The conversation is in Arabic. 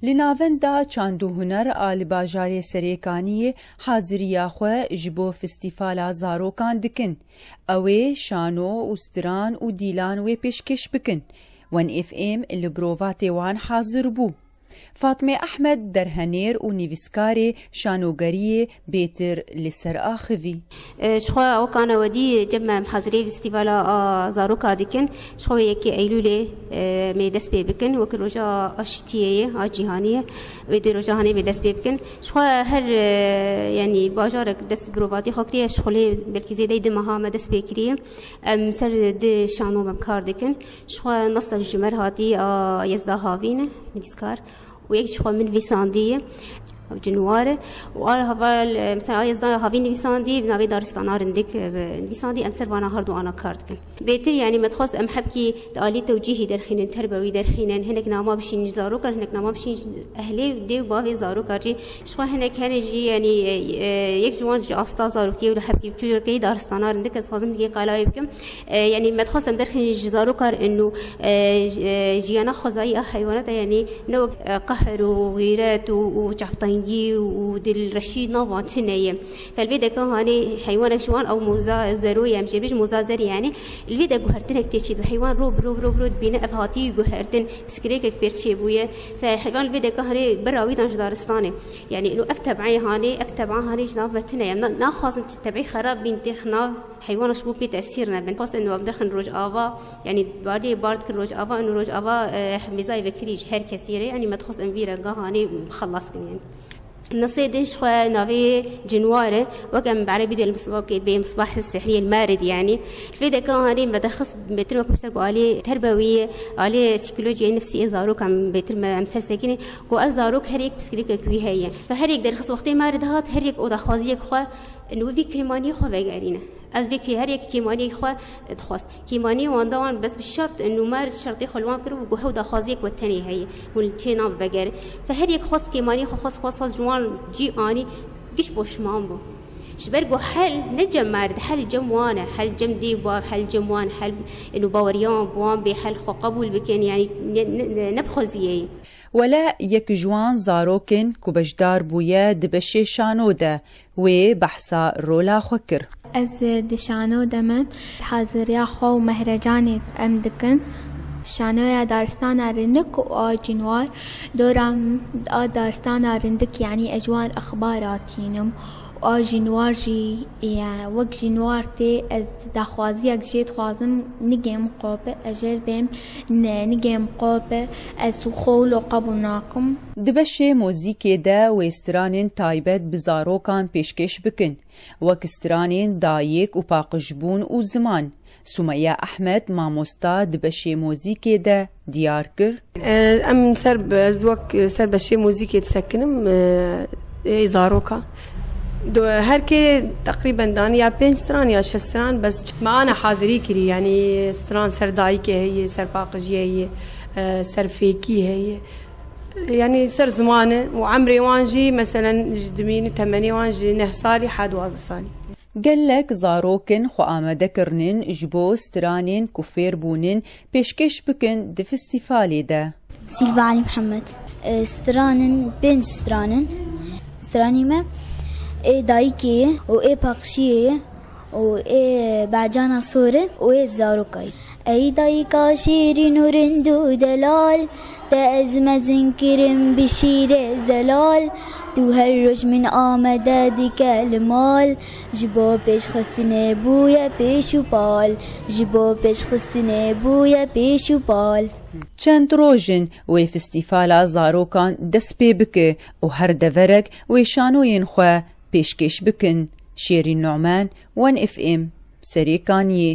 لناوندا چاندو هنر آل باجار سریکانی حاضریا خو جبو فستیفالا زاروکان دکن اوه شانو استران و دیلان و پیشکش بکن ون اف ام البروفات وان حاضر بو فاطمه احمد درهنير و نيفسكاري شانوغاري بيتر لسر آخذي شخوا وكان ودي جمع حاضري فيستيفالا زاروكا ديكن شخوا يكي ايلولي مي دس بيبكن وكل رجا اشتيه جهانيه ودي رجا هاني مي دس بيبكن شخوا هر يعني باجارك دس بروفاتي خوكري شغلي بلكي زيد دمها ما دس بيكري سر دي شانو مكار ديكن شخوا نص الجمر هاتي يزدا هافين نيفسكار ويك شخوا من فيساندية جنواره وهذا مثلا يزدا هافين فيساندي بنابي دارستان عندك فيساندي امسر وانا هاردو انا كارتكن بيتر يعني متخص ام حبكي آلي توجيهي درخينن تربوي درخينن هناك ناما بشين زارو كر هناك ناما بشين اهلي ديو بابي زارو كرجي شو هناك هنجي يعني يك جوان جي استاذ زارو كتير ولا حبكي بتجور كي دارستان عندك لازم كي قالاوي بكم يعني متخص ام درخين زارو كر انه جيانا خزايا حيوانات يعني نوع قهر وغيرات وجعفتين ودل رشيد نوع تنايم فالبيدا كان هاني حيوان شوان او موزا زرو يعني مش بيج موزا زر يعني البيدا جوهرتن كتشيد الحيوان روب بين افهاتي جوهرتن بسكريك كبيرتشي بويا فالحيوان البيدا كان هاني براوي دانش دارستاني يعني انه اكتب عي هاني اكتب عن هاني جناب تنايم ناخذ انت تبعي خراب بنت خنا حيوان شبو بي تاثيرنا بين باس انه بدخن روج افا يعني بعدي بارد كل روج افا انه روج افا ميزاي بكريج هر كثيره يعني ما تخص انفيرا هاني خلص يعني نصيد شخوا نافي جنواره وكان بعربي دول المصباح بمصباح السحرية المارد يعني الفيدا كان هاني بدرخص بيتر وكمسر عليه تربوية عليه سيكولوجيا نفسية زاروك عم بيتر مسر ساكنة وأزاروك هريك بسكريك كوي هي فهريك درخص وقت مارد هات هريك أوضا خازيك خوا إنه في كيماني خوا بقارينا الفيكي هريك كيماني خوا تخص كيماني واندوان بس بالشرط إنه مارس شرطي خلوان كرو وجوده خازيك والتاني هي والشينا بقاري فهريك خص كيماني خص جوان جي آني قش بوش مامبو شبرقو حل نجم مارد حل جموانه حل جم دي باب حل جموان حل إنه باوريان بوان بحل خو قبول بكين يعني نبخزيه ولا يك جوان زاروكن كوبجدار بويا دبشي شانودا وبحثا رولا خكر از دشانو دمم حاضر يا خو مهرجاني امدكن شانويا دارستان رندك وجنوار دورام دارستان رندك يعني اجوان اخباراتينم جنوار جي يعني وق جنوار تي از دخوازيك جيت خوازم نجيم قوبة أجل بهم نجيم قوبة از خولو قبولناكم دبشي موزيكي دا وسترانين تايبت بزاروكان پیشکش بکن وكسترانين دايك و باقجبون و زمان سمية أحمد ماموستا دبشي موزيكي دا ديار كر أم سرب زوك سرب شي موزيكي تسكنم زاروكا دو هر كي تقريبا داني يا 5 ستران يا 6 ستران بس ما أنا حاضري كري يعني ستران سر دايكي هي سر باقجية هي سر فيكي هي يعني سر زمانه وعمري وانجي مثلا جدمين 8 وانجي نهصالي حد واصلي قال لك زاروكن خو آمده كرنن جبو سترانين كفير بونن پیشکش بکن د فستیفالی ده سيلفا علي محمد سترانن بين ستراني ما دايكي و باقشيه و بعجانا صورة و زاروكاي اي دايكا شيرين ورندو دلال تأزمزن كرم بشير زلال تو هرج من آمده ديك المال جبو پیش خستنه بويا پیشو بال جبو پیش خستنه بويا پیشو بال چند روژن و فستیفالا زاروکان دست پی بکه و هر دورک و شانوین خو پیشکش بکن شیرین نعمان 1 FM سریکانیه